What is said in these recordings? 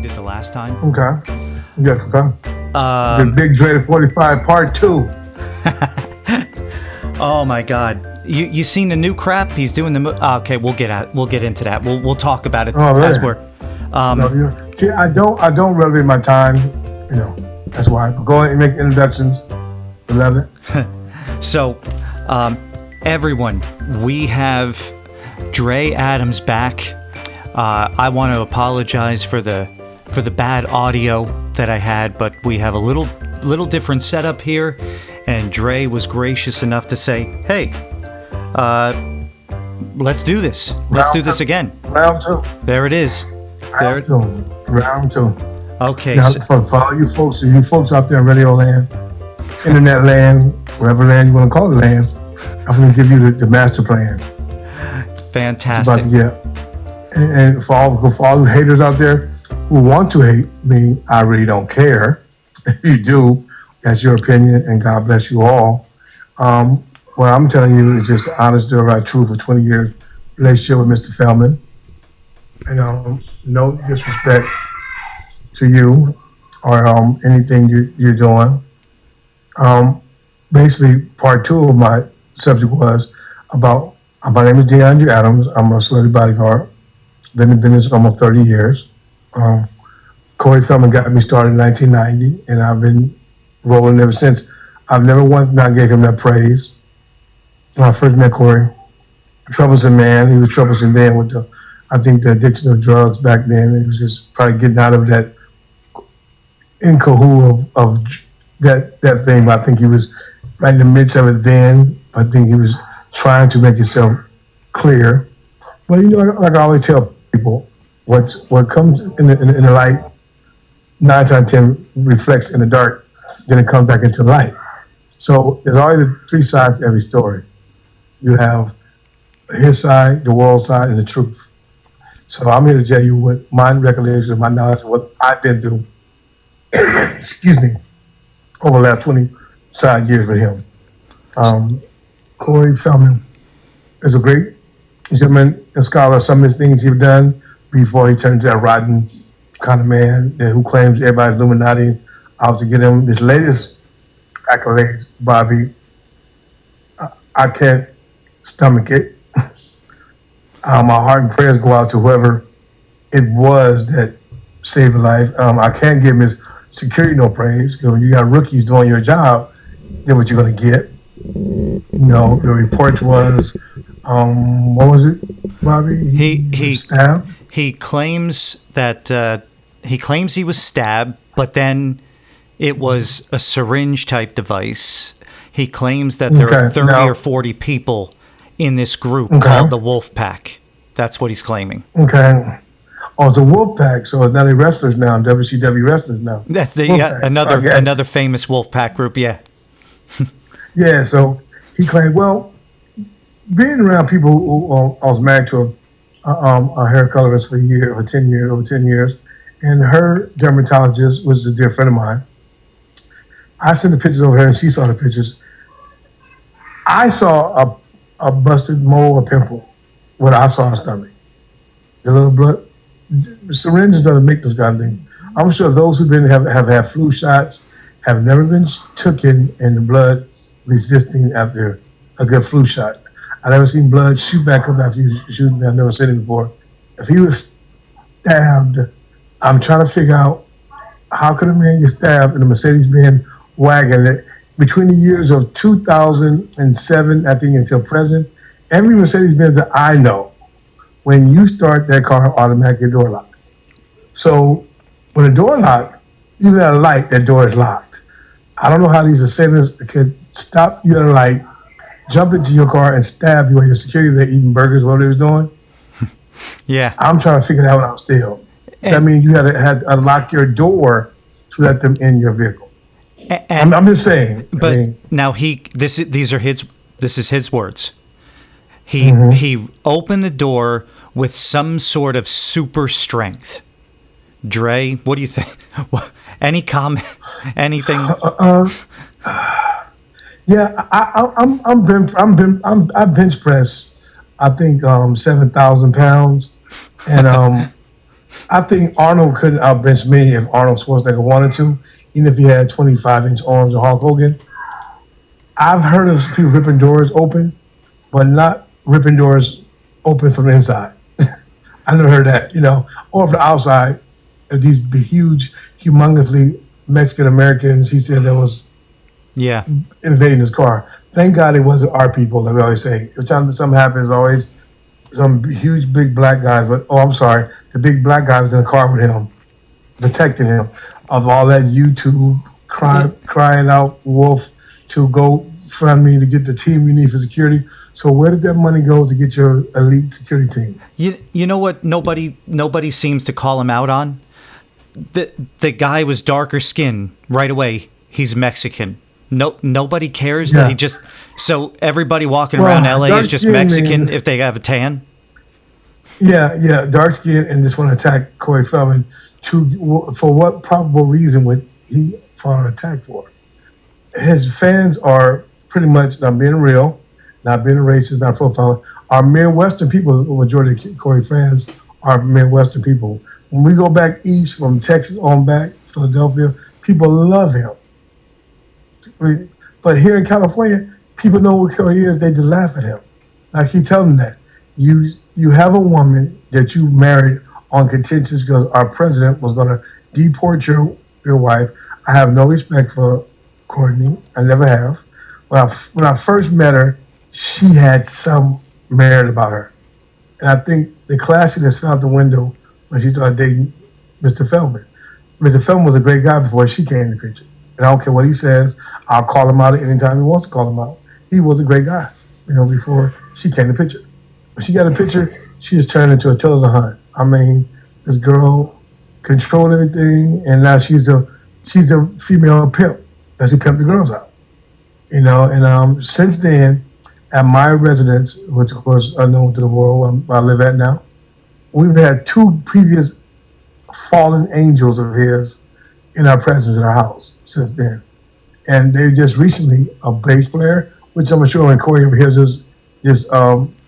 did the last time. Okay. Yes, okay. The Um, Big Dre 45 Part 2. oh my God, you seen the new crap he's doing? Okay, we'll get into that. We'll talk about it Oh, really? as we're. See, I don't reserve my time. That's why. Go ahead and make introductions. I love it. So, everyone, we have Dre Adams back. I want to apologize for the bad audio that I had, but we have a little different setup here, and Dre was gracious enough to say, "Hey, let's do this. Let's do this again." Round 2. There it is. There. Round 2. Okay. Now, So, for all you folks out there in radio land, internet land, whatever land you want to call it land, I'm going to give you the master plan. fantastic. And for all the haters out there who want to hate me, I really don't care. If you do, that's your opinion, and God bless you all. What I'm telling you is just the honest, downright truth for 20 years relationship with Mr. Feldman. No disrespect to you or anything you're doing. Basically, part 2 of my subject was about, my name is DeAndre Adams. I'm a celebrity bodyguard. Been in business almost 30 years. Corey Feldman got me started in 1990, and I've been rolling ever since. I've never once not gave him that praise. When I first met Corey, troublesome man. He was troublesome then with the addiction of drugs back then. He was just probably getting out of that in cahoot of that thing. But I think he was right in the midst of it then. I think he was trying to make himself clear. But like I always tell people, what comes in the light, 9 times 10 reflects in the dark, then it comes back into light. So there's always 3 sides to every story. You have his side, the world side, and the truth. So I'm here to tell you what my recollection, my knowledge, what I've been through, excuse me, over the last 25 years with him. Corey Feldman is a great gentleman and scholar. Some of his things he's done before he turned into a rotten kind of man who claims everybody's Illuminati out to get him. His latest accolades, Bobby, I can't stomach it. My heart and prayers go out to whoever it was that saved a life. I can't give his security no praise because when you got rookies doing your job, then what you're going to get. The report was, what was it, Bobby? He claims that he was stabbed, but then it was a syringe type device. He claims that there are 30 or 40 people in this group called the Wolf Pack. That's what he's claiming. Okay. Oh, it's a Wolf Pack, so it's not a wrestlers now, WCW wrestlers now. That's another famous Wolf Pack group, yeah. Yeah, so he claimed, well, being around people who I was married to a hair colorist for over 10 years, and her dermatologist was a dear friend of mine. I sent the pictures over her, and she saw the pictures. I saw a busted mole, a pimple, what I saw in her stomach. The little blood, syringes doesn't make those kind of things. I'm sure those who've have had flu shots have never been taken in the blood resisting after a good flu shot. I never seen blood shoot back up after you shoot. I've never seen it before. If he was stabbed, I'm trying to figure out how could a man get stabbed in a Mercedes-Benz wagon that between the years of 2007, I think, until present, every Mercedes-Benz that I know, when you start that car, automatically door locks. So when the door locks, even at a light, that door is locked. I don't know how these assailants could stop you at a light, jump into your car, and stab you while your security there eating burgers, whatever they was doing. Yeah. I'm trying to figure that one out still. That means you had to unlock your door to let them in your vehicle. I'm just saying. But now this is his words. He opened the door with some sort of super strength. Dre, what do you think? Any comment? Anything? Yeah, I bench press. I think 7,000 pounds, and I think Arnold couldn't outbench me if Arnold Schwarzenegger wanted to, even if he had 25-inch arms or Hulk Hogan. I've heard of people ripping doors open, but not ripping doors open from the inside. I never heard that, or from the outside. These big, huge, humongously Mexican Americans, he said that was Yeah. invading his car. Thank God it wasn't our people, like we always say. Every time something happens, always some huge, big black guys, but, oh, I'm sorry, the big black guy was in the car with him, protecting him of all that YouTube crying out wolf to go fund me to get the team you need for security. So where did that money go to get your elite security team? You know what nobody seems to call him out on? The guy was darker skin right away. He's Mexican. Nobody cares that he just. So everybody walking around LA is just Mexican if they have a tan. Yeah, dark skin and just want to attack Corey Feldman. For what probable reason would he fall an attack for? His fans are pretty much not being real, not being racist, not profiling. Our Midwestern people, the majority of Corey fans are Midwestern people. When we go back east from Texas on back, Philadelphia, people love him. But here in California, people know what Corey is. They just laugh at him. I keep telling them that. You have a woman that you married on contentions because our president was going to deport your wife. I have no respect for Courtney. I never have. When I first met her, she had some merit about her. And I think the classiness fell out the window when she started dating Mr. Feldman. Mr. Feldman was a great guy before she came in the picture. And I don't care what he says. I'll call him out anytime he wants to call him out. He was a great guy, before she came in the picture. When she got a picture, she just turned into a Tilda Hunt. I mean, this girl controlled everything, and now she's a female pimp. That she pimped the girls out. And since then, at my residence, which of course is unknown to the world where I live at now, we've had two previous fallen angels of his in our presence in our house since then. And they just recently, a bass player, which I'm sure when Corey hears this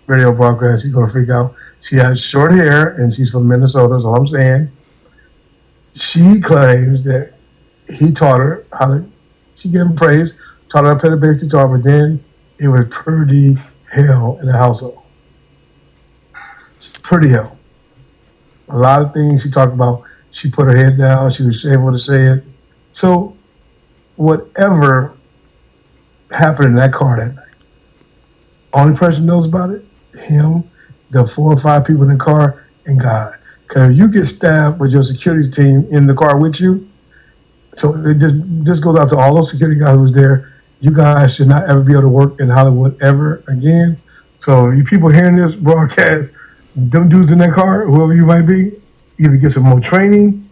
radio broadcast, he's going to freak out. She has short hair, and she's from Minnesota, is all I'm saying. She claims that he taught her she gave him praise, taught her how to play the bass guitar, but then it was pretty hell in the household. Pretty hell. A lot of things she talked about, she put her head down, she was able to say it. So whatever happened in that car that night, only person knows about it, him, the 4 or 5 people in the car, and God. Because if you get stabbed with your security team in the car with you, so it just goes out to all those security guys who was there. You guys should not ever be able to work in Hollywood ever again. So you people hearing this broadcast, them dudes in that car, whoever you might be, either get some more training,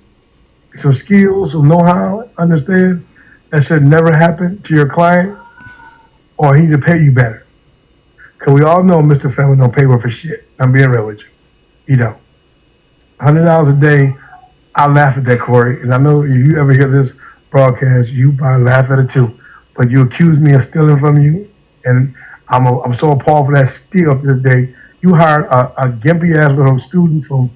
some skills, some know-how, understand that should never happen to your client, or he need to pay you better. Because we all know Mr. Feldman don't pay well for shit. I'm being real with you. He don't. $100 a day, I laugh at that, Corey. And I know if you ever hear this broadcast, you probably laugh at it too. But you accuse me of stealing from you, and I'm so appalled for that steal up this day. You hired a gimpy-ass little student from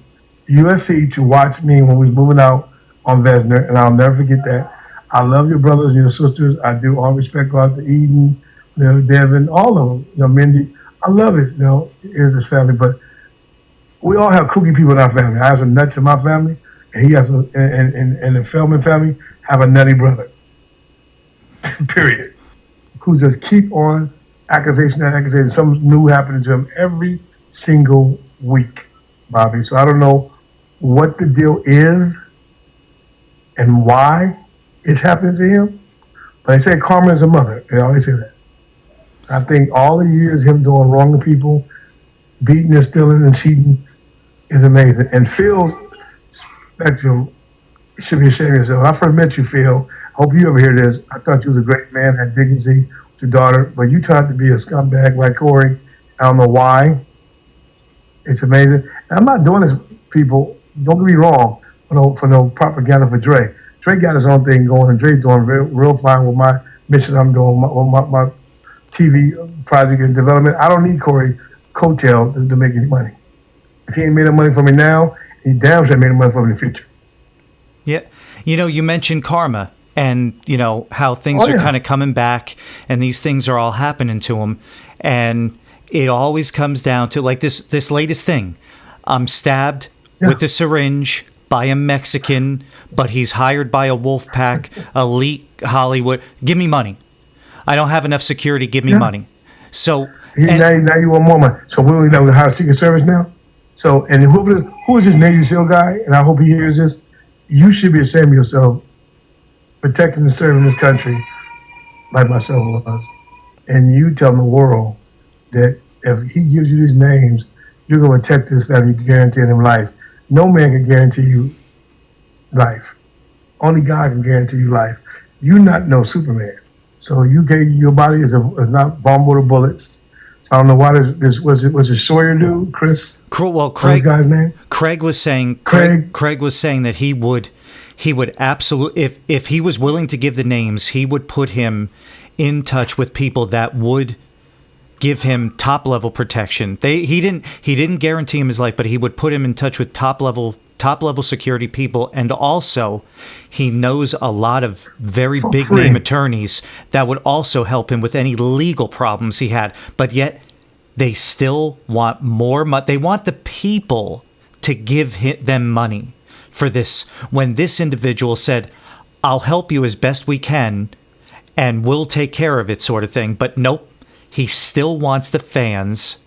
USC to watch me when we was moving out on Vesner, and I'll never forget that. I love your brothers and your sisters. I do. All respect go out to Eden, Devin, all of them. Mindy. I love it. Here's this family, but we all have kooky people in our family. I have some nuts in my family, and he has and the Feldman family have a nutty brother. Period. Who just keep on accusation and accusation. Something new happening to him every single week, Bobby. So I don't know what the deal is and why it's happening to him. But they say karma is a mother. They always say that. I think all the years him doing wrong to people, beating and stealing and cheating is amazing. And Phil's spectrum should be ashamed of yourself. When I first met you, Phil, I hope you ever hear this. I thought you was a great man, had dignity with your daughter, but you tried to be a scumbag like Corey. I don't know why. It's amazing. And I'm not doing this, people. Don't get me wrong, for no propaganda for Dre. Dre got his own thing going, and Dre's doing real fine with my mission I'm doing, my TV project and development. I don't need Corey coattail to make any money. If he ain't made that money for me now, He damn sure made money for him in the future. Yeah. You mentioned karma and, how things are kind of coming back and these things are all happening to him. And it always comes down to like this latest thing. I'm stabbed with a syringe by a Mexican, but he's hired by a wolf pack, elite Hollywood. Give me money. I don't have enough security. Give me money. So now you want more money. So we only know the House Secret Service now. So and who is this Navy SEAL guy? And I hope he hears this. You should be ashamed of yourself, protecting and serving this country, like myself was. And you tell the world that if he gives you these names, you're going to protect this family, guaranteeing them life. No man can guarantee you life. Only God can guarantee you life. You're not no Superman. So your body is not bombed with bullets. So I don't know why this was a Sawyer dude, Chris. Well, Craig. What's his guy's name? Craig was saying. Craig was saying that he would absolutely, if he was willing to give the names, he would put him in touch with people that would give him top level protection. He didn't guarantee him his life, but he would put him in touch with top level security people, and also he knows a lot of very big name attorneys that would also help him with any legal problems he had. But yet they still want more money. They want the people to give them money for this. When this individual said, "I'll help you as best we can and we'll take care of it," sort of thing. But nope. He still wants the fans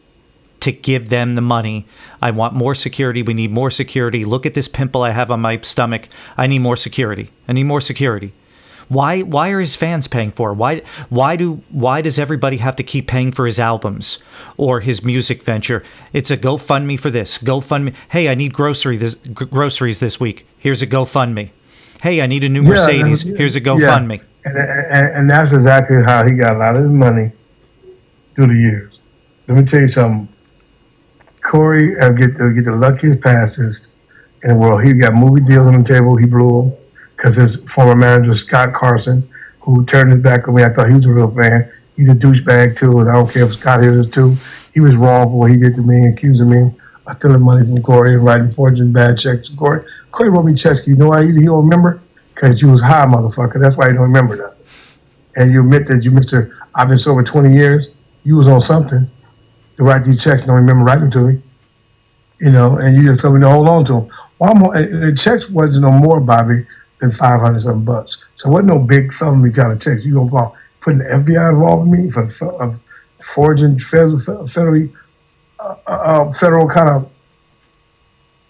to give them the money. I want more security. We need more security. Look at this pimple I have on my stomach. I need more security. I need more security. Why are his fans paying for it? Why does everybody have to keep paying for his albums or his music venture? It's a GoFundMe for this. GoFundMe. Hey, I need groceries this week. Here's a GoFundMe. Hey, I need a new Mercedes. Here's a GoFundMe. And that's exactly how he got a lot of his money through the years. Let me tell you something. Corey get the luckiest passes in the world. He got movie deals on the table. He blew them because his former manager, Scott Carson, who turned his back on me, I thought he was a real fan. He's a douchebag too, and I don't care if Scott hears this too. He was wrong for what he did to me, accusing me of stealing money from Corey and writing forging bad checks to Corey. Corey wrote me checks. You know why he don't remember? Because you was high, motherfucker. That's why you don't remember that. And you admit that I've been sober 20 years. You was on something to write these checks. Don't remember writing to me, and you just told me to hold on to them. The checks wasn't no more, Bobby, than $500 something. So it wasn't no big felony kind of checks. You gonna putting the FBI involved with me for forging federal kind of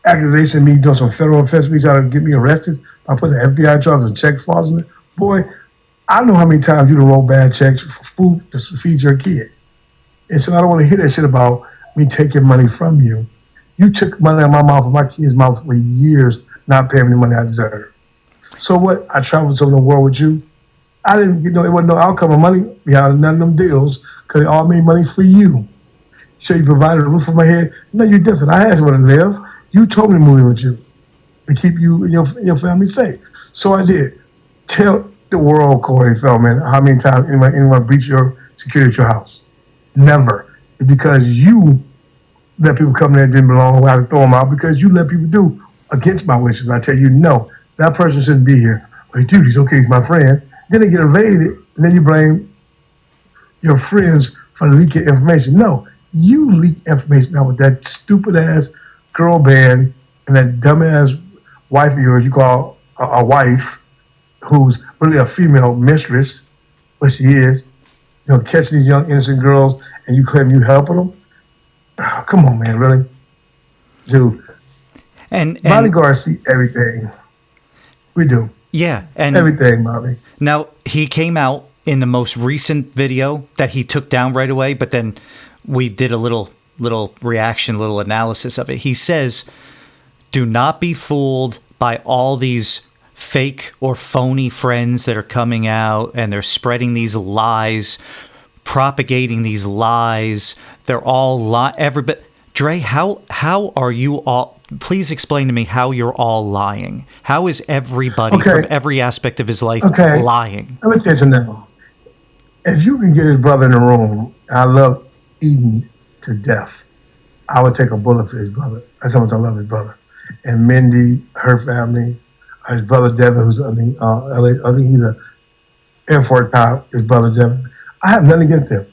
accusation of me doing some federal offense, me trying to get me arrested by putting the FBI charges and check files in it. Boy, I know how many times you done roll bad checks for food to feed your kid. And so I don't want to hear that shit about me taking money from you. You took money out of my mouth, my kid's mouth for years, not paying me the money I deserve. So what? I traveled over the world with you. I didn't, it wasn't no outcome of money behind none of them deals because they all made money for you. So you provided a roof over my head. No, you didn't. I asked where to live. You told me to move in with you to keep you and your family safe. So I did. Tell the world, Corey Feldman, how many times anyone breached your security at your house. Never. It's because you let people come in there that didn't belong. I had to throw them out because you let people do against my wishes. I tell you, no, that person shouldn't be here. But dude, he's okay, he's my friend. Then they get evaded, and then you blame your friends for leaking information. No, you leak information out with that stupid ass girl band and that dumb ass wife of yours you call a wife, who's really a female mistress, but she is. Catching these young innocent girls and you claim you helping them? Oh, come on, man, really? Dude. And bodyguards see everything. We do. Yeah. And everything, Bobby. Now, he came out in the most recent video that he took down right away, but then we did a little reaction, little analysis of it. He says, do not be fooled by all these fake or phony friends that are coming out and they're spreading these lies, propagating these lies. They're all everybody. Dre, how are you all? Please explain to me how you're all lying. How is everybody from every aspect of his life lying? Let me tell you something. If you can get his brother in the room, I love Eden to death. I would take a bullet for his brother. That's how much I love his brother. and Mindy, her family, his brother Devin, who's I think LA, I think he's a Air Force cop. His brother Devin. I have nothing against them.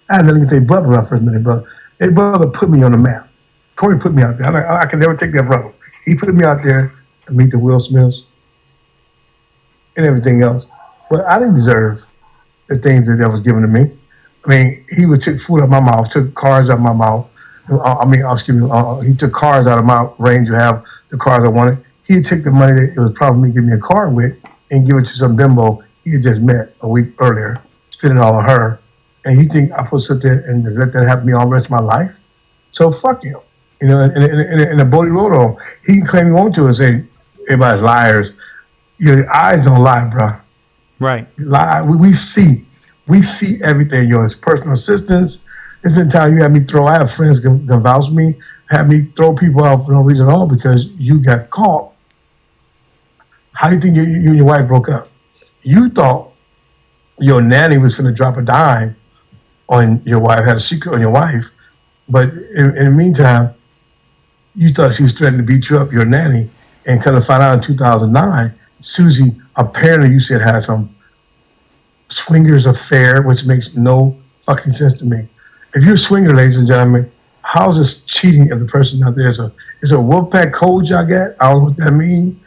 I had nothing against their brother when I first met their brother. Their brother put me on the map. Corey put me out there. I can never take that brother. He put me out there to meet the Will Smiths and everything else. But I didn't deserve the things that was given to me. I mean, he would take food out of my mouth, took cars out of my mouth. He took cars out of my range to have the cars I wanted. He'd take the money that it was probably me give me a car with and give it to some bimbo he had just met a week earlier, spend it all on her. And he think I supposed to sit there and let that happen to me all the rest of my life? So fuck him. You know, in the Bodie Road home, he can claim he wants to and say, everybody's liars. Your eyes don't lie, bro. Right. Lie. We see everything. His personal assistants. There's been times you had me throw. I have friends can vouch for me. Have me throw people out for no reason at all because you got caught. How do you think you and your wife broke up? You thought your nanny was going to drop a dime on your wife, had a secret on your wife, but in the meantime, you thought she was threatening to beat you up, your nanny, and kind of find out in 2009, Susie apparently you said had some swingers affair, which makes no fucking sense to me. If you're a swinger, ladies and gentlemen, how's this cheating if the person out there is a Wolfpack code y'all got? I don't know what that means.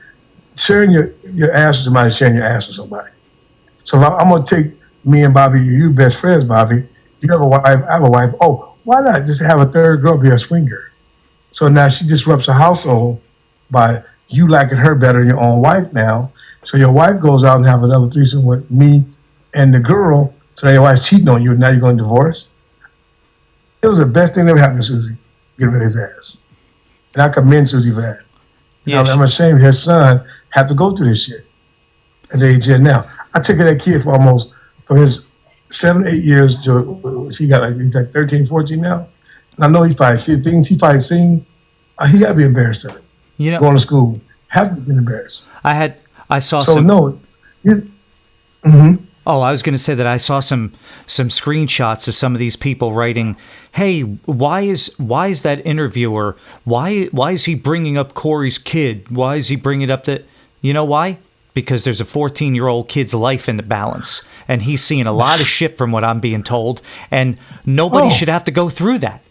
Sharing your ass with somebody, sharing your ass with somebody. So if I'm gonna take me and Bobby, you best friends, Bobby. You have a wife, I have a wife. Oh, why not just have a third girl be a swinger? So now she disrupts the household by you liking her better than your own wife now. So your wife goes out and have another threesome with me and the girl. So now your wife's cheating on you, and now you're going to divorce. It was the best thing that ever happened to Susie, getting rid of his ass. And I commend Susie for that. Yeah, I'm ashamed her son had to go through this shit at the age of now. I took care of that kid for almost, from his 7, 8 years to, he's like 13, 14 now. And I know he's probably seen things he probably seen. He got to be embarrassed of it. You know, going to school, have to be embarrassed. I saw so some. No. Mm-hmm. Oh, I was going to say that I saw some screenshots of some of these people writing, "Hey, why is that interviewer? Why is he bringing up Corey's kid? Why is he bringing up that? You know why? Because there's a 14-year-old kid's life in the balance, and he's seeing a lot of shit from what I'm being told, and nobody should have to go through that."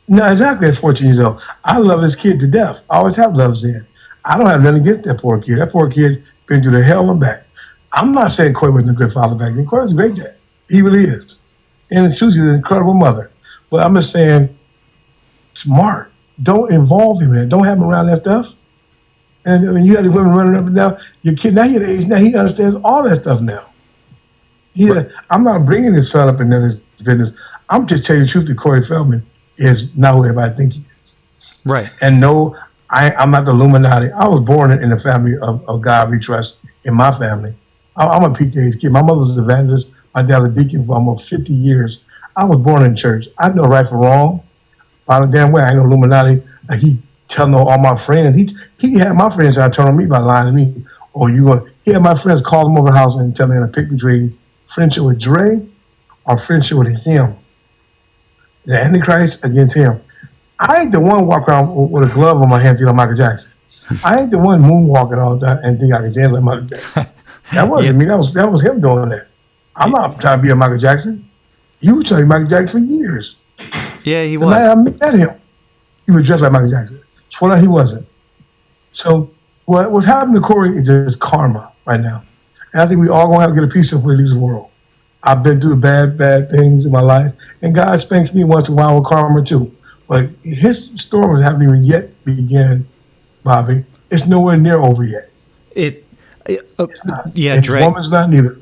No, exactly. At 14 years old, I love this kid to death. I always have loved him. I don't have nothing against that poor kid. That poor kid been through the hell and back. I'm not saying Corey wasn't a good father back then. Corey was a great dad. He really is. And Susie's an incredible mother. But I'm just saying, smart. Don't involve him in it. Don't have him around that stuff. And I mean, you have the women running up and down. Your kid, now you're the age, now he understands all that stuff now. Yeah, I'm not bringing his son up in his business. I'm just telling you the truth that Corey Feldman is not who everybody thinks he is. Right. And no, I'm not the Illuminati. I was born in a family of God we trust in my family. I'm a PK's kid. My mother was an evangelist. My dad was a deacon for almost 50 years. I was born in church. I know right from wrong. By the damn way, I ain't no Illuminati. Like he telling all my friends. He had my friends trying to turn on me by lying to me. Or he had my friends call him over the house and tell me to pick between friendship with Dre or friendship with him. The Antichrist against him. I ain't the one walk around with a glove on my hand like Michael Jackson. I ain't the one moonwalking all the time and think I can dance like Michael Jackson. That wasn't me. That was him doing that. I'm not trying to be a Michael Jackson. You were trying to be Michael Jackson for years. Yeah, he was. I met him. He was dressed like Michael Jackson. Well, he wasn't. So what's happening to Corey is just karma right now. And I think we all gonna have to get a piece of before he leaves the world. I've been through bad things in my life, and God spanks me once in a while with karma too. But his story hasn't even yet begun, Bobby. It's nowhere near over yet. Yeah, Dre. Woman's not neither.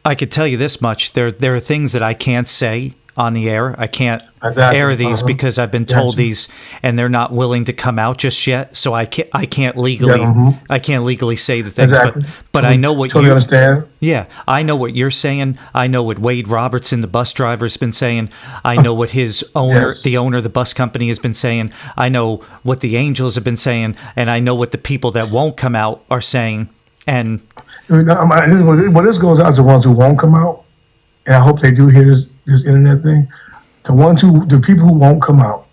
I could tell you this much: there are things that I can't say on the air. I can't air these because I've been told these, and they're not willing to come out just yet. So I can't legally say the things. Exactly. But I know what you understand. Yeah, I know what you're saying. I know what Wade Robertson, the bus driver, has been saying. I know what his owner, the owner of the bus company, has been saying. I know what the Angels have been saying, and I know what the people that won't come out are saying. And what this goes out to the ones who won't come out, and I hope they do hear this internet thing. The people who won't come out,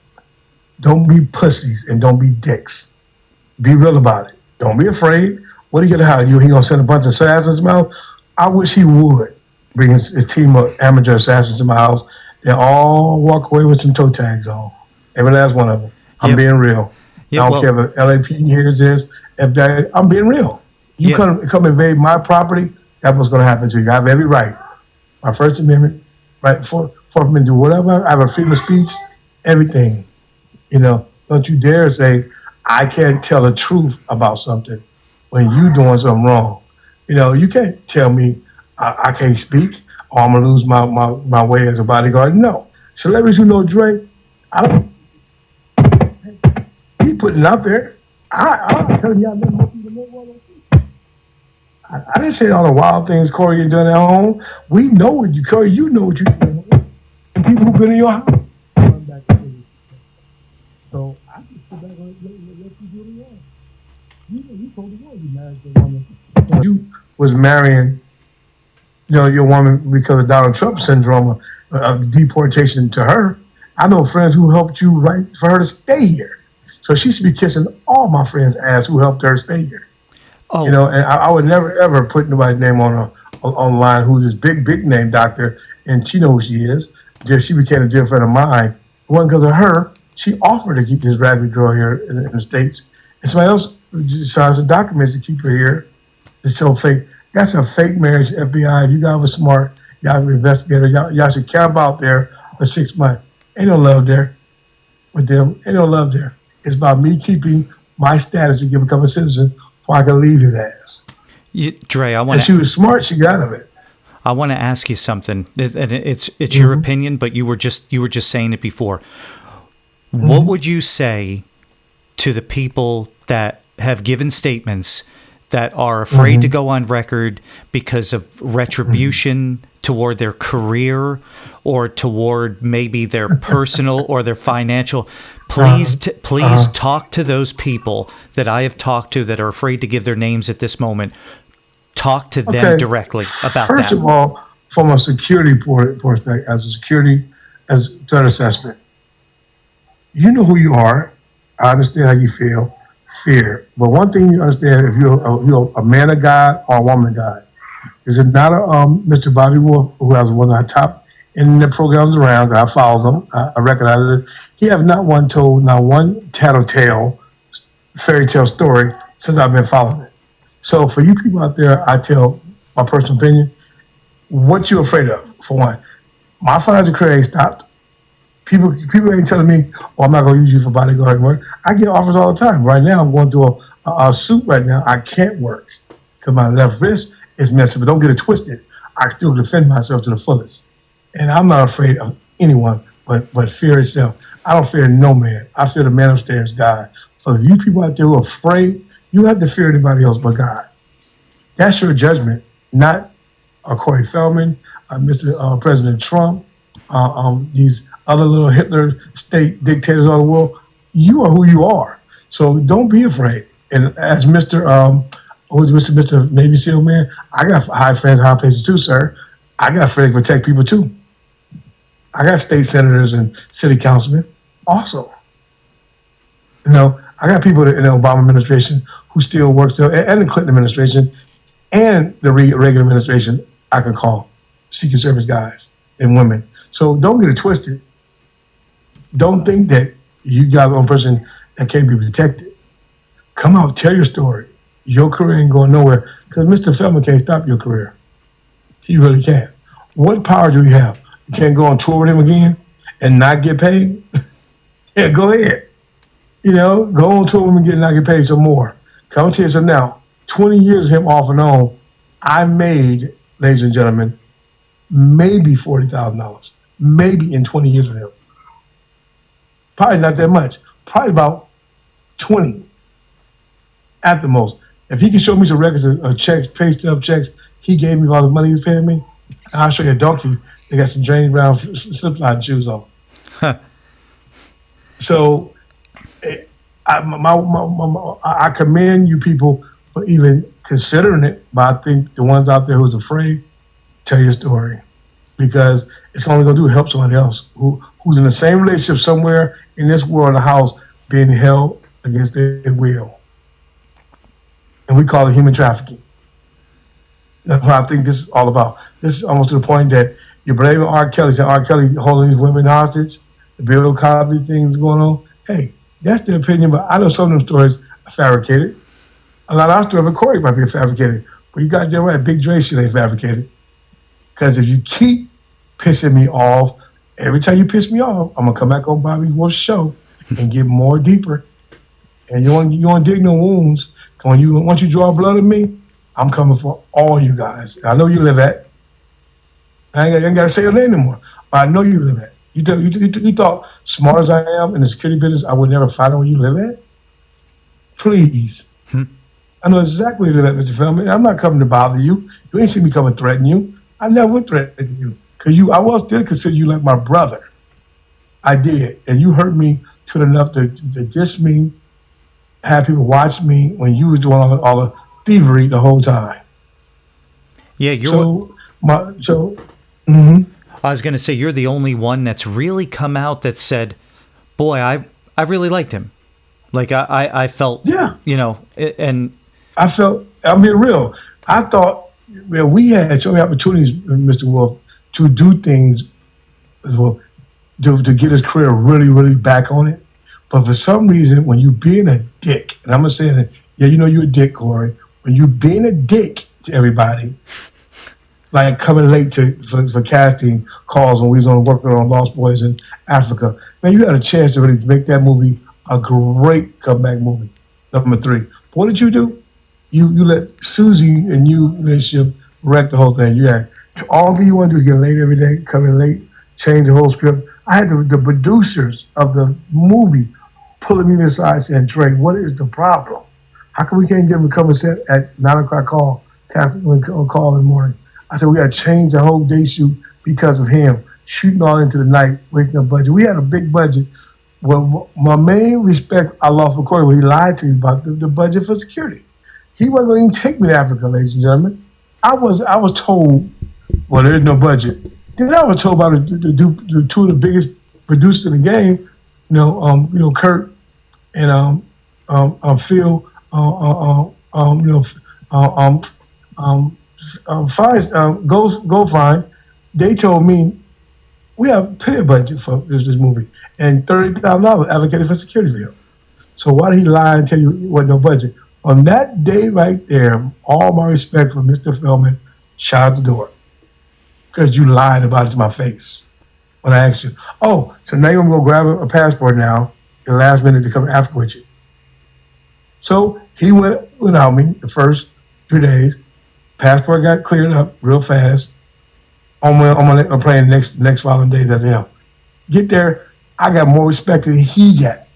don't be pussies and don't be dicks. Be real about it. Don't be afraid. What are you gonna have? He gonna send a bunch of assassins to my house? I wish he would bring his team of amateur assassins to my house. They all walk away with some toe tags on. Every last one of them. I'm being real. I don't care if LAPD hears this. I'm being real. You come invade my property, that's what's going to happen to you. I have every right. My First Amendment, right? Fourth Amendment, do whatever. I have a freedom of speech, everything. Don't you dare say, I can't tell the truth about something when you doing something wrong. You can't tell me I can't speak or I'm going to lose my way as a bodyguard. No. Celebrities who know Dre, I don't. He putting it out there. I'm telling y'all nothing more people know what I didn't say all the wild things Corey you done at home. We know what you, Corey, you know what you do. And people who've been in your house. So I just sit back and let you do the wrong. You told the world you married your woman. You was marrying, your woman because of Donald Trump syndrome of deportation to her. I know friends who helped you right for her to stay here. So she should be kissing all my friends' ass who helped her stay here. Oh. And I would never ever put nobody's name online who's this big name doctor, and she knows who she is. She became a dear friend of mine. It wasn't because of her. She offered to keep this ragged girl here in the States. And somebody else decided some documents to keep her here. It's so fake. That's a fake marriage, FBI. If you guys were smart, y'all were investigators, y'all should camp out there for 6 months. Ain't no love there with them. Ain't no love there. It's about me keeping my status to become a citizen before I can leave his ass. Dre, she was smart. She got out of it. I want to ask you something, and it's your opinion, but you were just saying it before. Mm-hmm. What would you say to the people that have given statements that are afraid to go on record because of retribution toward their career or toward maybe their personal or their financial? Please talk to those people that I have talked to that are afraid to give their names at this moment. Talk to them directly about that. First of all, from a security perspective, as threat assessment, you know who you are. I understand how you feel. Fear. But one thing you understand, if you're a man of God or a woman of God, is it not Mr. Bobby Wolf, who has one of the top internet programs around? I follow them. I recognize it. He has not told one tattletale fairy tale story since I've been following it. So for you people out there, I tell my personal opinion, what you afraid of, for one. My financial career ain't stopped. People ain't telling me, I'm not going to use you for bodyguard work. I get offers all the time. Right now, I'm going through a suit right now. I can't work because my left wrist is messed up. But don't get it twisted. I still defend myself to the fullest. And I'm not afraid of anyone but fear itself. I don't fear no man. I fear the man upstairs, God. So if you people out there who are afraid, you have to fear anybody else but God. That's your judgment, not Corey Feldman, Mr. President Trump, these other little Hitler state dictators of the world. You are who you are. So don't be afraid. And as Mr. Navy SEAL man, I got high friends, high places too, sir. I got friends to protect people too. I got state senators and city councilmen also. I got people in the Obama administration who still work still, and the Clinton administration, and the Reagan administration I can call Secret Service guys and women. So don't get it twisted. Don't think that you got one person that can't be protected. Come out, tell your story. Your career ain't going nowhere because Mr. Feldman can't stop your career. He really can't. What power do you have? You can't go on tour with him again and not get paid? Yeah, go ahead. Go on tour with him and not get paid some more. Come to you some now. 20 years of him off and on, I made, ladies and gentlemen, maybe $40,000. Maybe in 20 years with him. Probably not that much. Probably about 20 at the most. If he can show me some records of checks, pay stub checks, he gave me all the money he's paying me, I'll show you a donkey. They got some James Brown slip-slide shoes on. So I commend you people for even considering it, but I think the ones out there who's afraid, tell your story. Because it's only going to help someone else who's in the same relationship somewhere in this world, in the house, being held against their will. and we call it human trafficking. That's what I think this is all about. This is almost to the point that you're blaming R. Kelly, saying R. Kelly holding these women hostage, the Bill Cosby things going on. Hey, that's their opinion, but I know some of them stories are fabricated. A lot of our stories, Corey might be fabricated, but you got there right. Big Dre shit ain't fabricated. Because if you keep pissing me off, every time you piss me off, I'm gonna come back on Bobby Wolf's show and get more deeper. And you want to dig no wounds. Once you draw blood of me, I'm coming for all you guys. I know you live at. I ain't got to say your name anymore. But I know you live at. You thought, smart as I am in the security business, I would never find out where you live at? Please. I know exactly where you live at, Mr. Feldman. I'm not coming to bother you. You ain't seen me come and threaten you. I never would threaten you. Because I did consider you like my brother. I did. And you hurt me to enough to diss me, have people watch me when you was doing all the thievery the whole time. Yeah, I was going to say, you're the only one that's really come out that said, boy, I really liked him. Like, I felt, and... I'm being real. I thought, we had so many opportunities, Mr. Wolf, to do things, well, to get his career really, really back on it. But for some reason, when you being a dick, and I'm going to say that, you're a dick, Corey. When you being a dick to everybody, like coming late for casting calls when we was working on Lost Boys in Africa, man, you had a chance to really make that movie a great comeback movie, number 3. But what did you do? You let Susie and you relationship wreck the whole thing. All you want to do is get late every day, come in late, change the whole script. I had the producers of the movie pulling me aside saying, Dre, what is the problem? How come we can't get him to come and set at 9 o'clock call in the morning? I said, we got to change the whole day shoot because of him, shooting all into the night, wasting the budget. We had a big budget. Well, my main respect I lost for Corey when he lied to me about the budget for security. He wasn't going to even take me to Africa, ladies and gentlemen. I was told, well, there's no budget. Then I was told by the 2 of the biggest producers in the game, Kurt and Phil, Go. They told me we have plenty of budget for this movie and $30,000 allocated for security for him. So why did he lie and tell you there wasn't no budget? On that day right there, all my respect for Mr. Feldman shot out the door because you lied about it to my face when I asked you. Oh, so now you're going to go grab a passport now the last minute to come to Africa with you. So he went without me the first 3 days. Passport got cleared up real fast. I'm playing next following days after him. Get there, I got more respect than he got.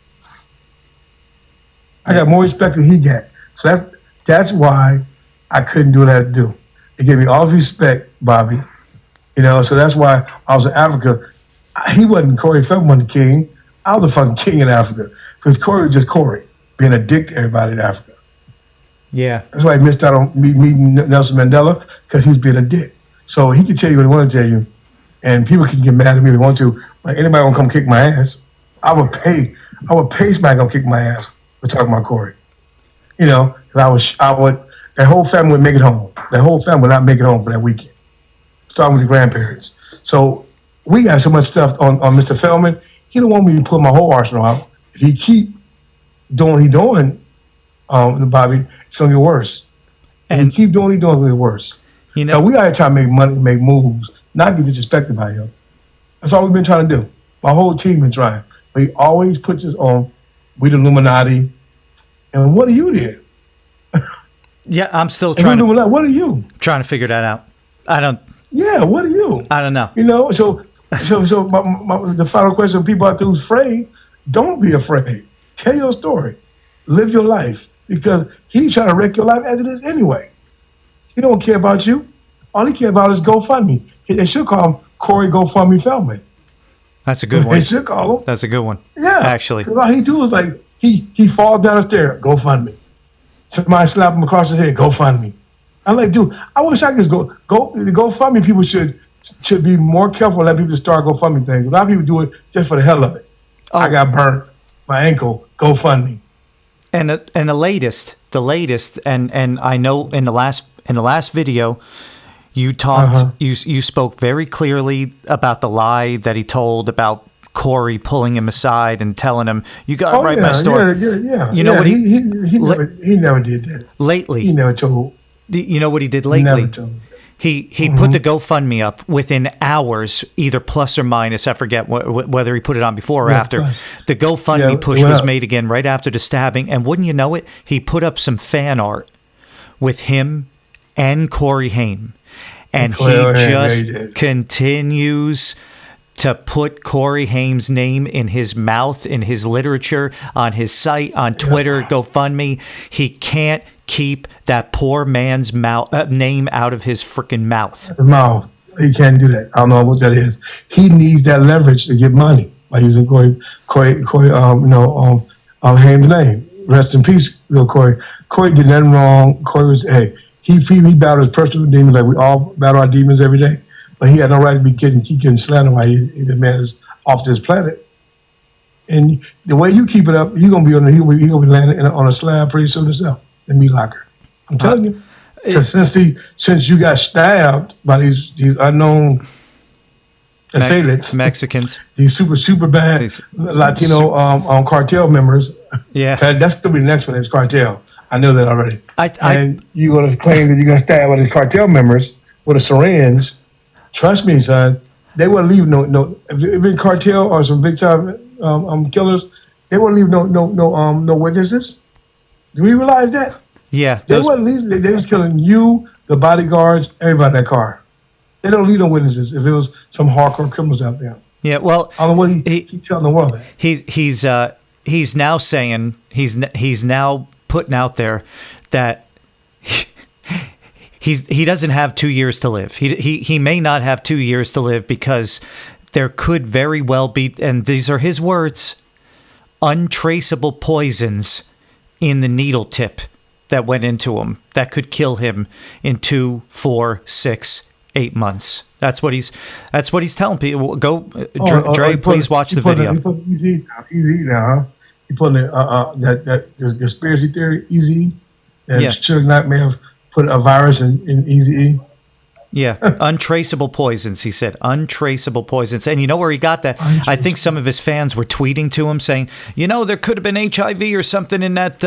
So that's why I couldn't do what I had to do. It gave me all the respect, Bobby. So that's why I was in Africa. He wasn't Corey Feldman the king. I was the fucking king in Africa. Because Corey was just Corey, being a dick to everybody in Africa. Yeah. That's why he missed out on meeting Nelson Mandela, because he was being a dick. So he can tell you what he want to tell you, and people can get mad at me if they want to. Like, anybody want to come kick my ass, I would pay somebody to come kick my ass for talking about Corey. Because that whole family would make it home. That whole family would not make it home for that weekend. Starting with the grandparents. So we got so much stuff on Mr. Feldman. He don't want me to pull my whole arsenal out. If he keep doing what he's doing, Bobby, it's going to get worse. And keep doing what he's doing, it's going to get worse. Now, we got to try to make money, make moves, not get disrespected by him. That's all we've been trying to do. My whole team been trying. But he always puts us on, we the Illuminati. And what are you there? Yeah, I'm still trying to... What are you? Trying to figure that out. I don't... Yeah, what are you? I don't know. So the final question of people out there who's afraid, don't be afraid. Tell your story. Live your life. Because he's trying to wreck your life as it is anyway. He don't care about you. All he cares about is GoFundMe. They should call him Corey GoFundMe Feldman. That's a good one. They should call him. That's a good one. Yeah. Actually. All he do is like, he falls down the stairs, GoFundMe. Somebody slap him across his head, GoFundMe. I'm like, dude, I wish I could go. The GoFundMe people should be more careful letting people start GoFundMe things. A lot of people do it just for the hell of it. Oh. I got burnt, my ankle, GoFundMe. And the latest, and I know in the last video, you talked, you spoke very clearly about the lie that he told about Corey pulling him aside and telling him, "You got to write my story." Yeah. You know what he never did that. Lately, he never told. You know what he did lately? Never told. He put the GoFundMe up within hours, either plus or minus. I forget whether he put it on before or after. Plus. The GoFundMe push was made again right after the stabbing, and wouldn't you know it, he put up some fan art with him and Corey Haim, and he just continues to put Corey Haim's name in his mouth, in his literature, on his site, on Twitter, GoFundMe. He can't keep that poor man's name out of his freaking mouth. He can't do that. I don't know what that is. He needs that leverage to get money by using Corey Haim's name. Rest in peace, little Corey. Corey did nothing wrong. Corey was, he battled his personal demons like we all battle our demons every day. But he had no right to be getting slandered while the man is off this planet. And the way you keep it up, you're gonna be landing on a slab pretty soon yourself in meat locker. I'm telling you. Because since you got stabbed by these unknown assailants, Mexicans, these super bad Latino cartel members. Yeah, that's gonna be the next one. Is cartel. I know that already. And you're gonna claim that you got stabbed by these cartel members with a syringe. Trust me, son. They wouldn't leave no. If it been cartel or some big time killers, they wouldn't leave no witnesses. Do we realize that? Yeah, they wouldn't leave. They was killing you, the bodyguards, everybody in that car. They don't leave no witnesses if it was some hardcore criminals out there. Yeah, well, I don't know what he's telling the world that. He's now saying he's now putting out there that. He doesn't have 2 years to live. He may not have 2 years to live because there could very well be, and these are his words, untraceable poisons in the needle tip that went into him that could kill him in 2, 4, 6, 8 months. That's what he's telling people. Go, Dre, please watch the video. Easy now. He put that conspiracy theory easy. And Suge Knight may have put a virus in Eazy-E. Yeah, untraceable poisons, he said. Untraceable poisons. And you know where he got that? I think some of his fans were tweeting to him saying, there could have been HIV or something in that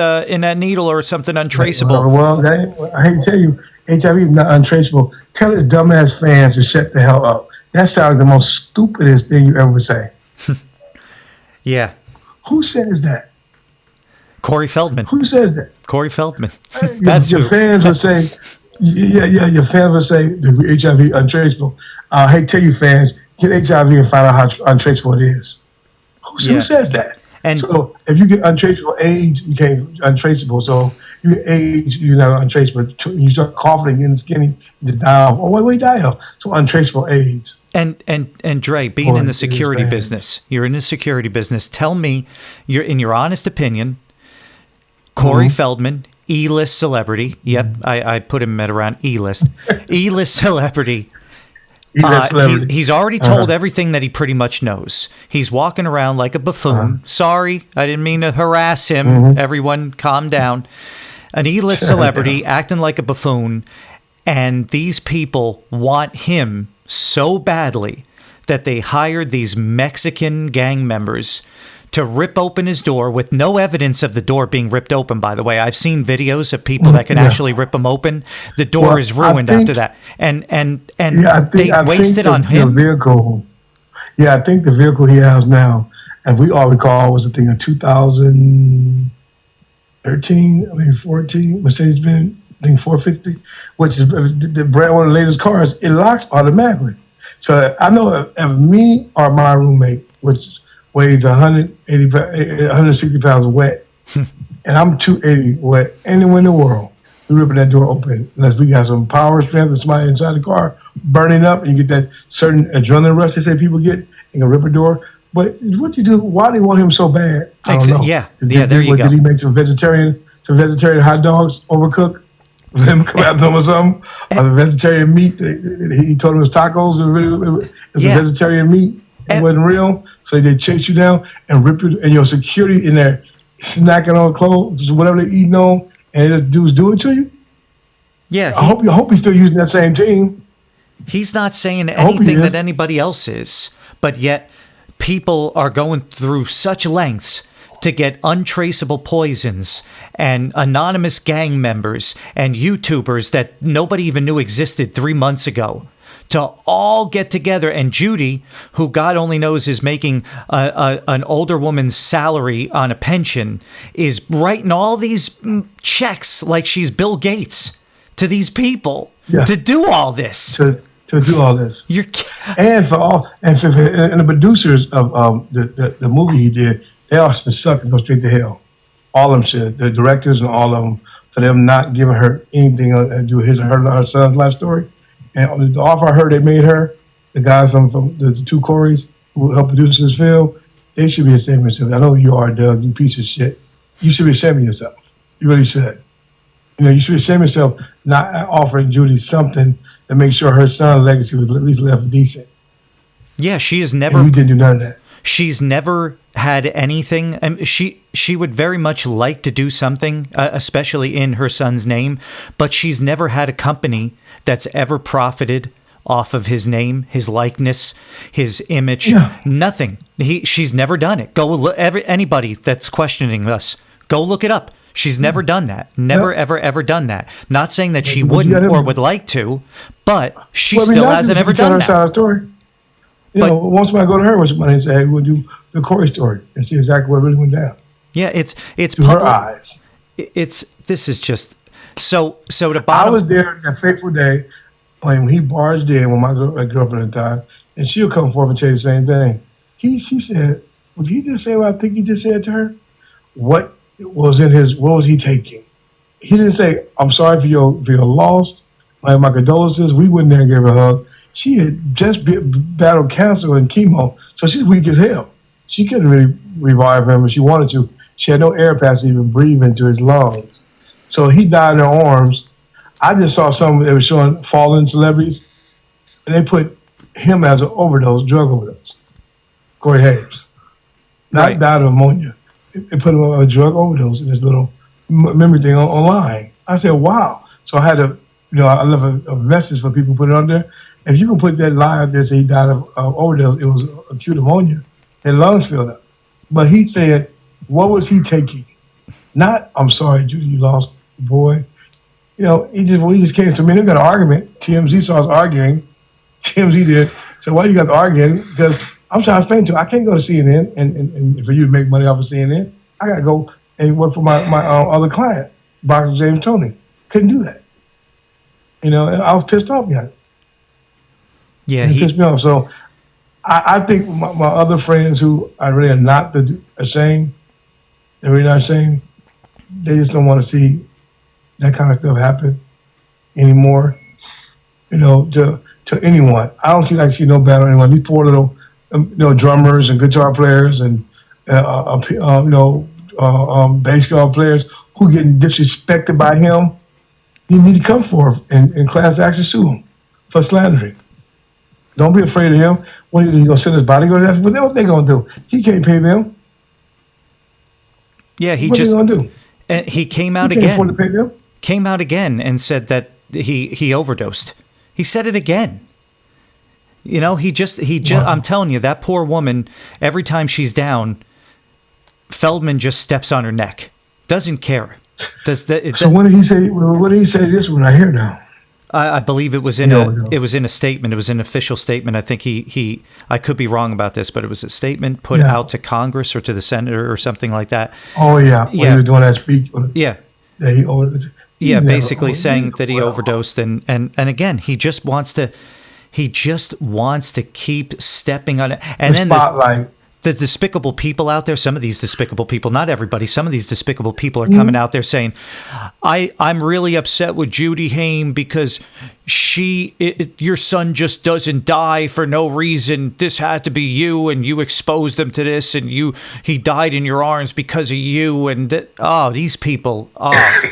needle or something untraceable. Well, I hate to tell you, HIV is not untraceable. Tell his dumbass fans to shut the hell up. That sounds like the most stupidest thing you ever say. Yeah. Who says that? Corey Feldman. Who says that? Corey Feldman. That's your fans will say, your fans will say the HIV untraceable. Hey, tell you fans, get HIV and find out how untraceable it is. Who says that? And so if you get untraceable AIDS, you can't untraceable. So you get AIDS, you're not untraceable. You start coughing and skinny, you die off. Oh, what do you die of? So untraceable AIDS. And Dre, being in the security business, you're in the security business. Tell me, in your honest opinion, Corey Feldman, E-list celebrity. Yep, I put him at around E-list. E-list celebrity. He's already told everything that he pretty much knows. He's walking around like a buffoon. Sorry, I didn't mean to harass him. Everyone, calm down. An E-list celebrity acting like a buffoon, and these people want him so badly that they hired these Mexican gang members to rip open his door with no evidence of the door being ripped open, by the way. I've seen videos of people that can actually rip them open. The door is ruined after that. And they wasted on him. The vehicle, I think the vehicle he has now, as we all recall, was a thing of 2013, 14, Mercedes-Benz, I think 450, which is the brand one of the latest cars. It locks automatically. So I know if me or my roommate, which weighs 160 pounds wet, and I'm 280 wet, anywhere in the world, we ripping that door open unless we got some power strength and somebody inside the car burning up, and you get that certain adrenaline rush they say people get, and can rip a door. But what you do? Why do you want him so bad? I don't know. Yeah, there you go. Did he make some vegetarian hot dogs overcooked? Let him come after them or something? Or the vegetarian meat? He told him it was tacos. It was a vegetarian meat. It wasn't real. So they chase you down and rip you, and your security in there snacking on clothes, whatever they're eating on, and the dudes do it to you? Yeah, I hope he's still using that same team. he's not saying anything that anybody else is, but yet people are going through such lengths to get untraceable poisons and anonymous gang members and YouTubers that nobody even knew existed 3 months ago to all get together. And Judy, who God only knows is making an older woman's salary on a pension, is writing all these checks like she's Bill Gates to these people to do all this. To do all this. And the producers of the movie he did, they all should suck and go straight to hell. All of them should. The directors and all of them, for them not giving her anything to do with her son's life story. And the offer I heard they made her, the guys from the two Corys who helped produce this film, they should be ashamed of themselves. I know you are, Doug, you piece of shit. You should be ashamed of yourself. You really should. You should be ashamed of yourself not offering Judy something to make sure her son's legacy was at least left decent. Yeah, she has never. And you didn't do none of that. She's never had anything. She would very much like to do something, especially in her son's name, but she's never had a company that's ever profited off of his name, his likeness, his image. Yeah. Nothing. She's never done it. Go look. Anybody that's questioning us, go look it up. She's never done that. Never, ever done that. Not saying that she wouldn't or would like to, but she still hasn't ever done that. Story. Once I go to her with somebody and say, hey, we'll do the Corey story and see exactly what really went down. Yeah, it's to her eyes. This is just so the bottom. I was there that fateful day when he barged in with my girlfriend at the time, and she'll come forward and tell you the same thing. She said, "Would he just say what I think he just said to her? What was he taking? He didn't say, I'm sorry for your loss. My condolences. We wouldn't dare give her a hug. She had just battled cancer and chemo, so she's weak as hell. She couldn't really revive him if she wanted to. She had no air pass to even breathe into his lungs. So he died in her arms. I just saw some they were showing fallen celebrities, and they put him as an drug overdose. Corey Hayes. Not died of pneumonia. They put him on a drug overdose in this little memory thing online. I said, wow. So I had I left a message for people to put it on there. If you can put that lie out there, say he died of overdose, it was acute pneumonia, and lungs filled up. But he said, what was he taking? Not, I'm sorry, Judy, you lost, boy. He just came to me. They got an argument. TMZ saw us arguing. TMZ did. So why you got the arguing? Because I'm trying to explain to you, I can't go to CNN and for you to make money off of CNN, I got to go and work for my other client, Boxer James Tony. Couldn't do that. I was pissed off behind it. Yeah, he pissed me off. So I think my other friends who I really are not ashamed, they're really not ashamed, they just don't want to see that kind of stuff happen anymore, to anyone. I don't see no bad on anyone. These poor little, drummers and guitar players and, bass guitar players who getting disrespected by him, you need to come forth and class action sue him for slandering. Don't be afraid of him. What are you going to send his bodyguard? That's what they going to do. He can't pay them. Yeah, what are you going to do? And he came out again. Afford to pay them? Came out again and said that he overdosed. He said it again. Wow. I'm telling you, that poor woman, every time she's down, Feldman just steps on her neck. Doesn't care. So what did he say? What did he say this one I hear now? I believe it was in a statement. It was an official statement. I think I could be wrong about this, but it was a statement put out to Congress or to the Senator or something like that. Oh yeah, when he was doing that speech. Basically saying that he overdosed, and again, he just wants to keep stepping on it. And then spotlight. The despicable people out there, some of these despicable people, not everybody, some of these despicable people are coming out there saying, I'm really upset with Judy Haim because your son just doesn't die for no reason. This had to be you, and you exposed him to this, and he died in your arms because of you. And these people,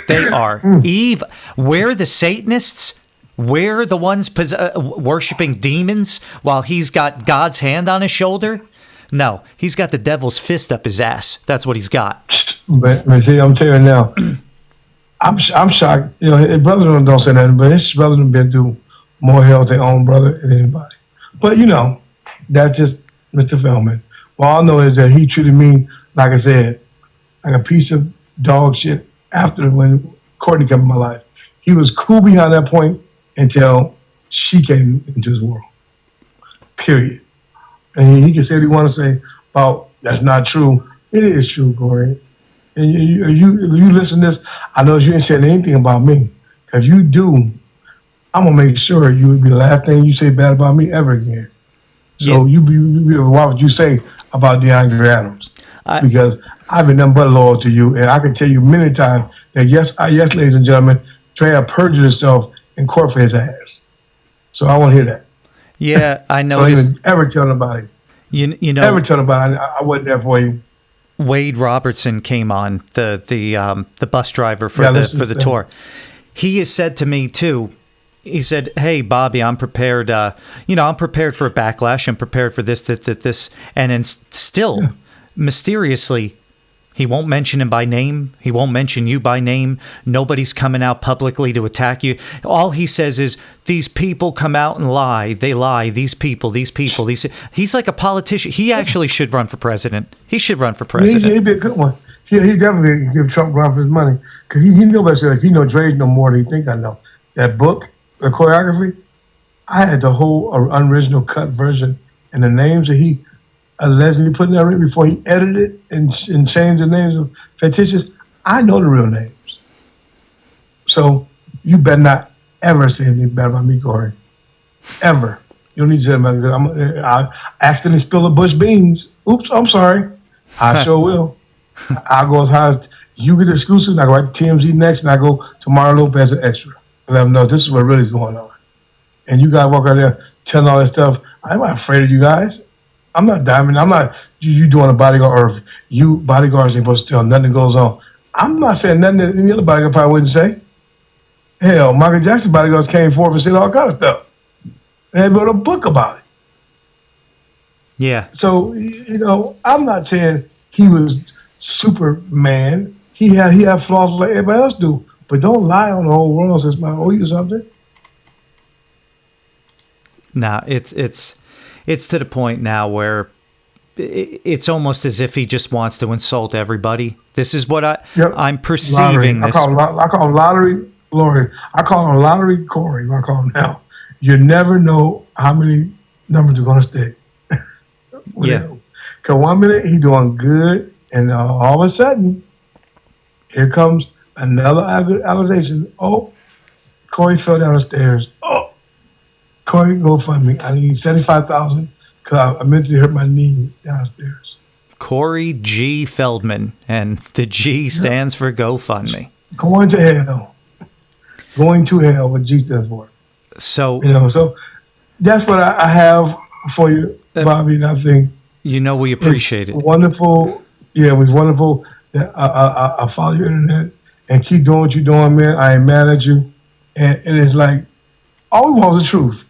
they are evil. We're the Satanists. We're the ones worshiping demons while he's got God's hand on his shoulder. No, he's got the devil's fist up his ass. That's what he's got. But see, I'm telling you now, I'm shocked. You know, his brother don't say nothing, but his brother done been through more hell with their own brother than anybody. But you know, that's just Mr. Feldman. All I know is that he treated me, like I said, like a piece of dog shit after when Courtney came in my life. He was cool behind that point until she came into his world. Period. And he can say what he want to say about that's not true. It is true, Corey. And you listen to this, I know you ain't saying anything about me. If you do, I'm gonna make sure you would be the last thing you say bad about me ever again. So you be what would you say about DeAndre Adams? Because I've been nothing but loyal to you, and I can tell you many times that yes, ladies and gentlemen, Dre perjured himself in court for his ass. So I want to hear that. Yeah, I know. Don't even ever tell nobody. You know, ever tell nobody I wasn't there for you. Wade Robertson came on, the bus driver for the tour. He has said to me too. He said, "Hey, Bobby, I'm prepared. I'm prepared for a backlash. I'm prepared for this, and then still, mysteriously, he won't mention him by name. He won't mention you by name. Nobody's coming out publicly to attack you. All he says is these people come out and lie. They lie. These people. He's like a politician. He actually should run for president. He should run for president. He'd be a good one. He definitely give Trump run for his money because he knows that he know Dre's no more than he think I know. That book, the choreography, I had the whole unoriginal cut version and the names that he allegedly put in there before he edited it and changed the names of fictitious. I know the real names. So you better not ever say anything bad about me, Corey. Ever. You don't need to say about me. I accidentally spilled a bush beans. Oops, I'm sorry. I sure will. I'll go as high as you get exclusive, and I go right to TMZ next, and I go to Mario Lopez an extra. And let them know this is what really is going on. And you guys walk out there telling all this stuff. I'm not afraid of you guys. I'm not Diamond. I'm not you doing a bodyguard, or you bodyguards ain't supposed to tell nothing goes on. I'm not saying nothing that any other bodyguard probably wouldn't say. Hell, Michael Jackson bodyguards came forth and said all kind of stuff. They wrote a book about it. Yeah. So, I'm not saying he was Superman. He had flaws like everybody else do. But don't lie on the whole world since I owe you something. Nah, it's to the point now where it's almost as if he just wants to insult everybody. This is what I'm perceiving. Lottery. I call him Lottery Glory. I call him Lottery Corey. I call him now. You never know how many numbers are going to stick. Yeah. Because 1 minute he doing good, and all of a sudden, here comes another accusation. Oh, Corey fell down the stairs. Oh, Corey, go fund me. I need $75,000 because I mentally hurt my knee downstairs. Corey G. Feldman, and the G stands for GoFundMe. Going to hell. Going to hell, what G stands for. So so that's what I have for you, Bobby. And I think we appreciate it. Wonderful. Yeah, it was wonderful that I follow your internet and keep doing what you're doing, man. I ain't mad at you, and it's like all we want is the truth.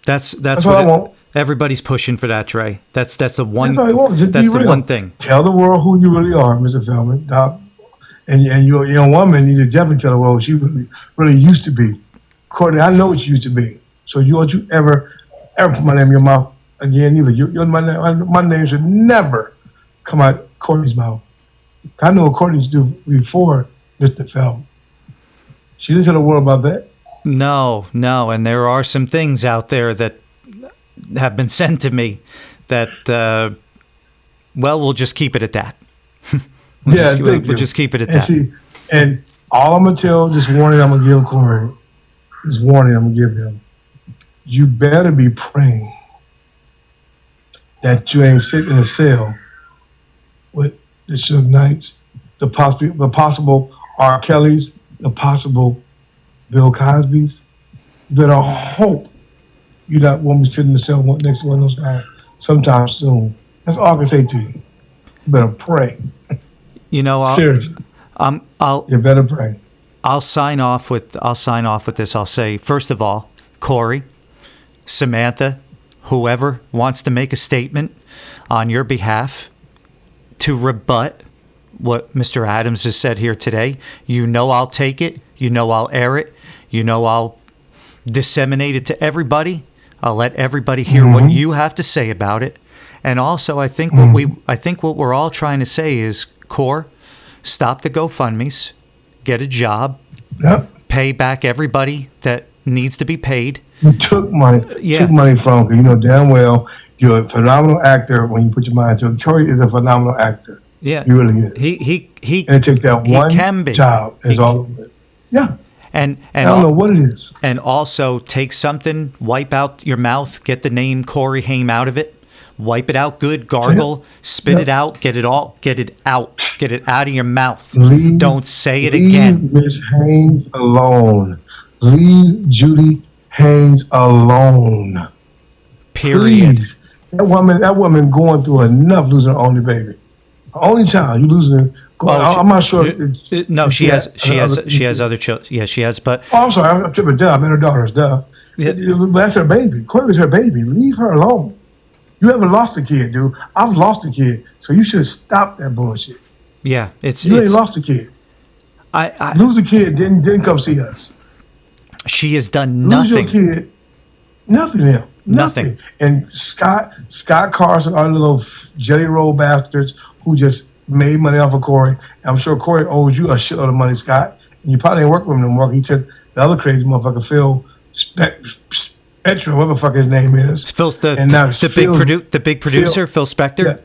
That's what I want. Everybody's pushing for that, Dre. That's the one. That's the one thing. Tell the world who you really are, Mr. Feldman. And your young woman, you need to definitely tell the world she really used to be. Courtney, I know what you used to be. So don't you ever put my name in your mouth again either. My name should never come out Courtney's mouth. I know what Courtney's do before Mr. Feldman. She didn't tell the world about that. No, and there are some things out there that have been sent to me that, we'll just keep it at that. We'll just keep it at that. And all I'm going to tell, this warning I'm going to give Corey, this warning I'm going to give him, you better be praying that you ain't sitting in a cell with the Suge Knights, the possible R. Kellys, the possible Bill Cosby's. You better hope you not want me sitting in the cell next to one of those guys sometime soon. That's all I can say to you. You better pray. Seriously. You better pray. I'll sign off with this. I'll say, first of all, Corey, Samantha, whoever wants to make a statement on your behalf to rebut what Mr. Adams has said here today. You know I'll take it. You know I'll air it. You know I'll disseminate it to everybody. I'll let everybody hear what you have to say about it. And also, I think what we're all trying to say is, Core, stop the GoFundMes, get a job, pay back everybody that needs to be paid. You took money, from, because you know damn well you're a phenomenal actor when you put your mind to it. Troy is a phenomenal actor. Yeah, he really is. He and it takes that one job is all of it. Yeah. And I don't know what it is. And also take something, wipe out your mouth, get the name Corey Haim out of it, wipe it out good, gargle, spit it out, get it out of your mouth. Don't say it again. Leave Miss Haynes alone. Leave Judy Haynes alone. Period. Please. That woman going through enough losing her only baby. Her only child, you losing. I'm not sure. No, she has other children. Yeah, she has. But I'm sorry, I'm tripping. Duh, I mean her daughter's duh. Yeah. That's her baby. Corey's her baby. Leave her alone. You haven't lost a kid, dude. I've lost a kid, so you should stop that bullshit. Yeah, you ain't lost a kid. I lose a kid, didn't come see us. She has done nothing. Lose your kid, nothing. And Scott Carson, our little jelly roll bastards who just made money off of Corey. I'm sure Corey owes you a shitload of money, Scott. And you probably ain't working with him no more. He took the other crazy motherfucker, Phil Spector, whatever the fuck his name is. Phil's the big producer, Phil Spector.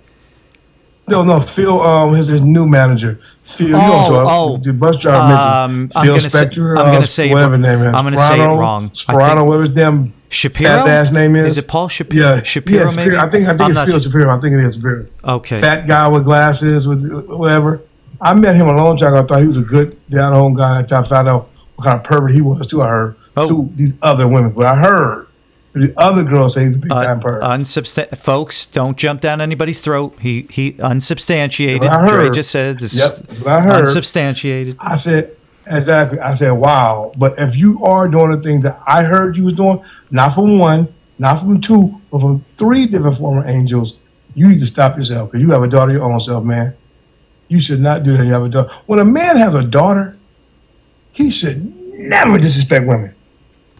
Yeah. No, Phil. His new manager. Phil, the bus driver. Phil Spector. I'm gonna say whatever name is. I'm gonna say it wrong. Sperano, whatever his damn Shapiro. Ass name is. Is it Paul Shapiro? Yeah, Shapiro, maybe. I think it's Phil Shapiro. I think it is Shapiro. Okay. Fat guy with glasses, with whatever. I met him a long time ago. I thought he was a good down-home guy. Until I found out what kind of pervert he was too. I heard to these other women, but I heard the other girls say he's a big time pervert. Folks, don't jump down anybody's throat. He unsubstantiated. Dre just said this is unsubstantiated. I said exactly. I said wow. But if you are doing the things that I heard you was doing, not from one, not from two, but from three different former angels, you need to stop yourself because you have a daughter of your own self, man. You should not do that. You have a daughter. When a man has a daughter, he should never disrespect women.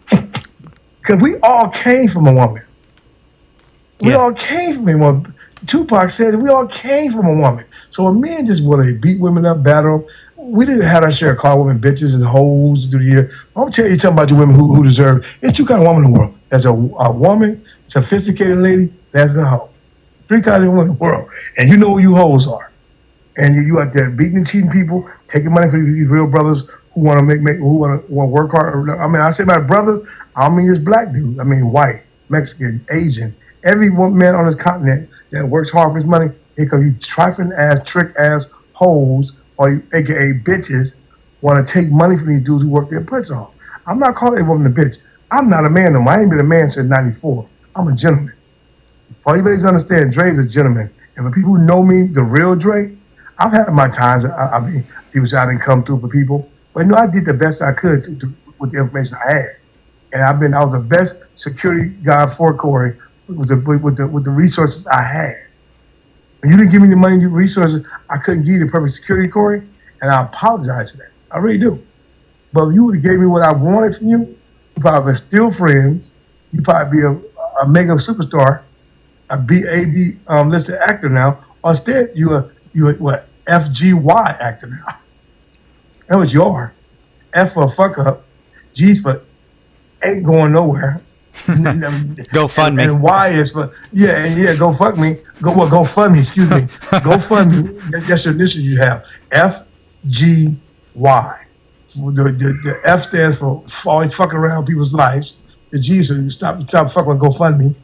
Because we all came from a woman. We all came from a woman. Tupac said we all came from a woman. So a man just want to beat women up, battle them. We didn't have our share of call women bitches and hoes through the year. I'm tell you something about the women who deserve. It's two kind of women in the world. There's a woman, sophisticated lady, that's a hoe. Three kinds of women in the world. And you know who you hoes are. And you out there beating and cheating people, taking money from these real brothers who want to who want to work hard. I mean, I say my brothers, I don't mean just black dudes. I mean white, Mexican, Asian. Every man on this continent that works hard for his money, here come you trifling ass, trick ass hoes, or you, AKA bitches, want to take money from these dudes who work their butts off. I'm not calling a woman a bitch. I'm not a man no more. I ain't been a man since '94. I'm a gentleman. For you ladies understand, Dre's a gentleman. And for people who know me, the real Dre, I've had my times. I mean, people say I didn't come through for people, but I did the best I could with the information I had. And I was the best security guy for Corey with the resources I had. And you didn't give me the money and the resources, I couldn't give you the perfect security, Corey, and I apologize for that. I really do. But if you would have gave me what I wanted from you, you'd probably be still friends. You'd probably be a mega superstar, a BAB listed actor now. Or instead, you're what, FGY actor now. That was you are. F for fuck up, G's for ain't going nowhere. Go fund me. And Y is for go fuck me. Go fund me. Excuse me. Go fund me. That's your initials you have. FGY. The F stands for always fucking around people's lives. The G is so stop fucking with GoFundMe.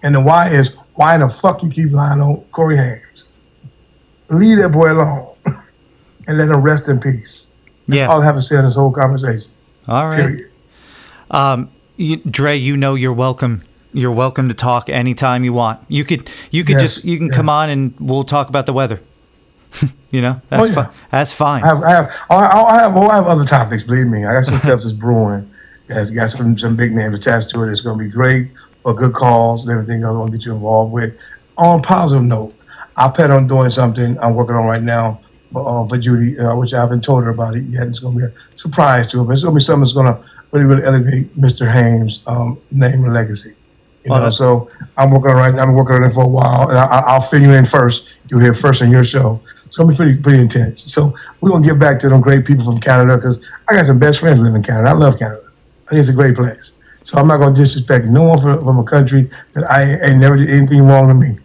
And the Y is why in the fuck you keep lying on Corey Hames? Leave that boy alone and let him rest in peace. That's all I have to say in this whole conversation. All right. Period. Dre, you're welcome. You're welcome to talk anytime you want. You can come on and we'll talk about the weather. That's fine. That's fine. I have other topics. Believe me, I got some stuff that's brewing. It's got some big names attached to it. It's going to be great for good calls and everything else I want to get you involved with. On a positive note, I plan on doing something I'm working on right now for Judy, which I haven't told her about it yet. It's going to be a surprise to her, but it's going to be something that's going to really, really elevate Mr. Hames' name and legacy. So I'm working on it right now. I'm working on it for a while, and I'll fill you in first. You'll hear first on your show. It's going to be pretty intense. So we're going to get back to them great people from Canada, because I got some best friends living in Canada. I love Canada. I think it's a great place. So I'm not going to disrespect no one from a country that I ain't never did anything wrong to me.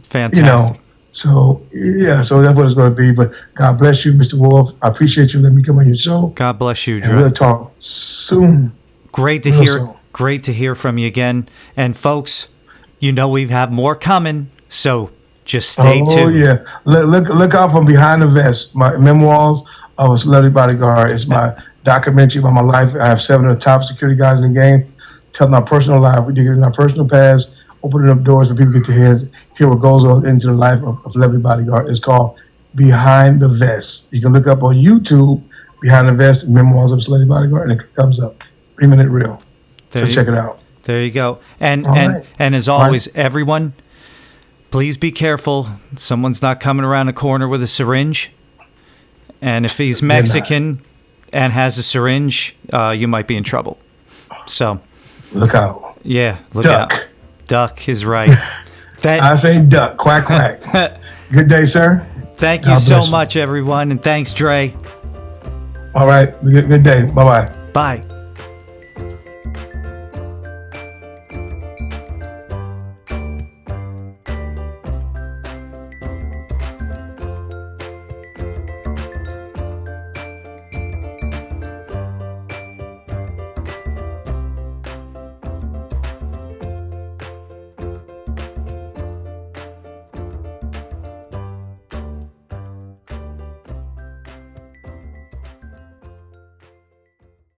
Fantastic. So that's what it's going to be. But God bless you, Mr. Wolf. I appreciate you letting me come on your show. God bless you, Dre. And we'll talk soon. Great to hear. Great to hear from you again. And folks, we have more coming. So just stay tuned. Oh yeah, look out from Behind the Vest. My memoirs of a Celebrity Bodyguard. It's my documentary about my life. I have 7 of the top security guys in the game. Telling our personal life. We dig in our personal past, opening up doors for people to get to hear what goes on into the life of Celebrity Bodyguard. It's called Behind the Vest. You can look up on YouTube, Behind the Vest, Memoirs of a Celebrity Bodyguard, and it comes up. 3-minute reel. So check it out. There you go. And as always, everyone, please be careful. Someone's not coming around the corner with a syringe. And if he's Mexican and has a syringe, you might be in trouble. So look out. Yeah, look Duck. out. Duck is right. I say duck. Quack, quack. Good day, sir. Thank you so much, everyone. And thanks, Dre. All right. Good day. Bye-bye. Bye.